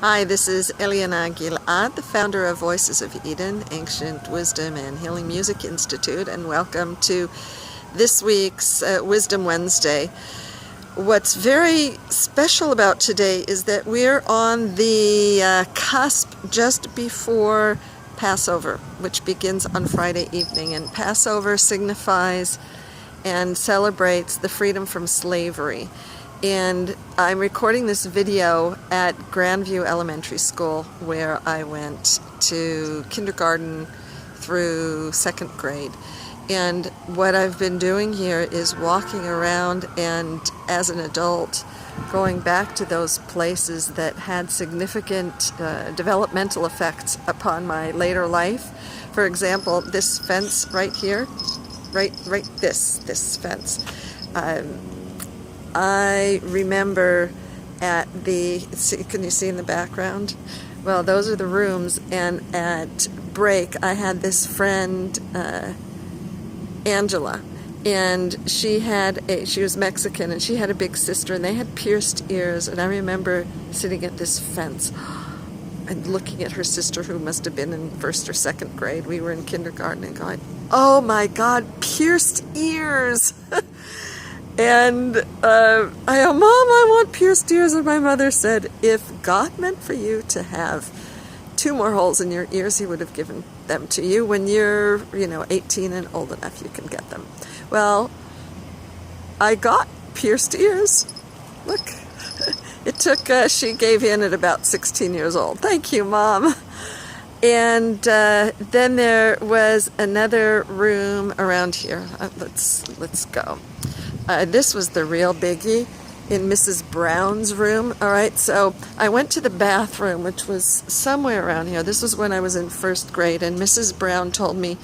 Hi, this is Eliana Gilad, the founder of Voices of Eden, Ancient Wisdom and Healing Music Institute, and welcome to this week's Wisdom Wednesday. What's very special about today is that we're on the cusp just before Passover, which begins on Friday evening, and Passover signifies and celebrates the freedom from slavery. And I'm recording this video at Grandview Elementary School, where I went to kindergarten through second grade. And what I've been doing here is walking around and, as an adult, going back to those places that had significant developmental effects upon my later life. For example, this fence right here, this fence. I remember at the, can you see in the background? Well, those are the rooms, and at break I had this friend, Angela, and she was Mexican, and she had a big sister, and they had pierced ears, and I remember sitting at this fence and looking at her sister, who must have been in first or second grade. We were in kindergarten, and going, oh my God, pierced ears! And I go, Mom, I want pierced ears. And my mother said, if God meant for you to have 2 more holes in your ears, He would have given them to you. When you're, 18 and old enough, you can get them. Well, I got pierced ears. Look, it took, she gave in at about 16 years old. Thank you, Mom. And then there was another room around here. Let's go. This was the real biggie in Mrs. Brown's room. All right, so I went to the bathroom, which was somewhere around here. This was when I was in first grade, and Mrs. Brown told me,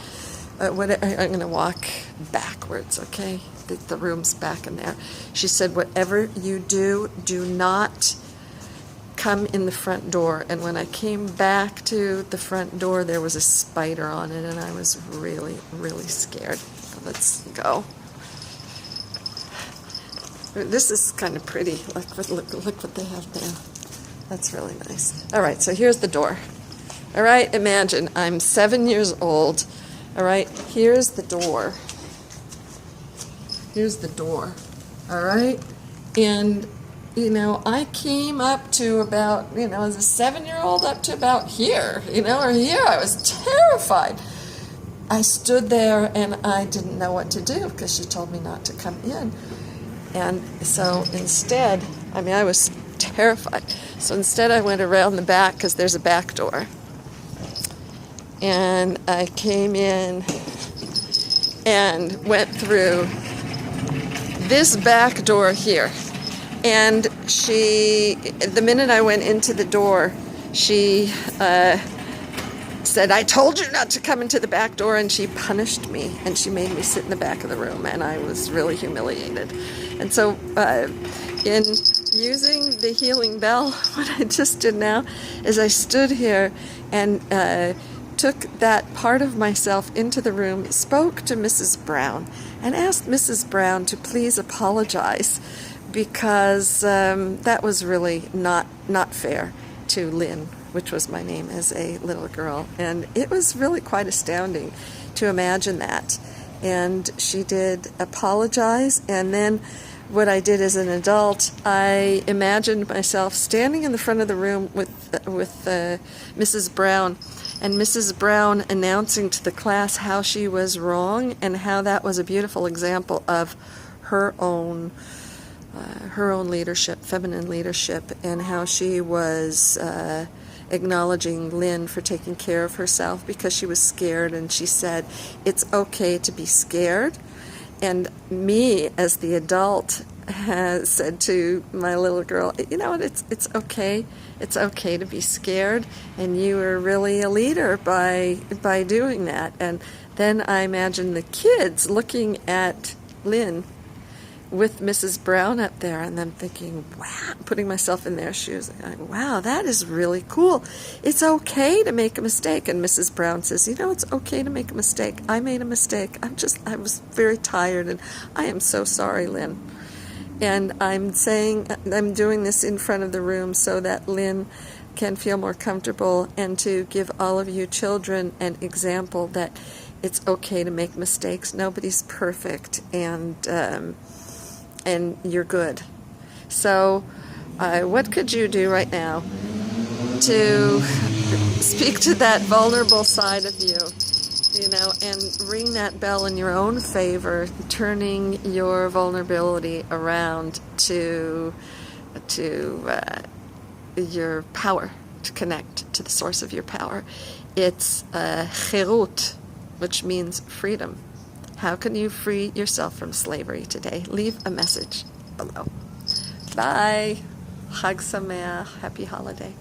I'm going to walk backwards, okay? The room's back in there. She said, whatever you do, do not come in the front door. And when I came back to the front door, there was a spider on it, and I was really, really scared. Let's go. This is kind of pretty. Look what they have there. That's really nice. All right, so here's the door. All right, imagine I'm 7 years old. All right, here's the door. Here's the door. All right, and I came up to about, as a 7-year-old, up to about here, or here. I was terrified. I stood there and I didn't know what to do because she told me not to come in. And so instead, I was terrified. So instead I went around the back, because there's a back door. And I came in and went through this back door here. And the minute I went into the door, she said, I told you not to come into the back door, and she punished me, and she made me sit in the back of the room, and I was really humiliated. And so in using the healing bell, what I just did now is I stood here and took that part of myself into the room, spoke to Mrs. Brown, and asked Mrs. Brown to please apologize, because that was really not fair to Lynn, which was my name as a little girl. And it was really quite astounding to imagine that. And she did apologize, and then what I did as an adult, I imagined myself standing in the front of the room with Mrs. Brown, and Mrs. Brown announcing to the class how she was wrong, and how that was a beautiful example of her own leadership, feminine leadership, and how she was acknowledging Lynn for taking care of herself because she was scared, and she said, it's okay to be scared. And me, as the adult, has said to my little girl, you know what, it's okay. It's okay to be scared, and you were really a leader by doing that. And then I imagine the kids looking at Lynn with Mrs. Brown up there, and then thinking, wow, putting myself in their shoes, going, wow, that is really cool. It's okay to make a mistake. And Mrs. Brown says, it's okay to make a mistake. I made a mistake. I was very tired, and I am so sorry, Lynn. And I'm doing this in front of the room so that Lynn can feel more comfortable, and to give all of you children an example that it's okay to make mistakes. Nobody's perfect, and you're good. So what could you do right now to speak to that vulnerable side of you, and ring that bell in your own favor, turning your vulnerability around to your power, to connect to the source of your power? It's cherut, which means freedom. How can you free yourself from slavery today? Leave a message below. Bye. Chag Sameach. Happy holiday.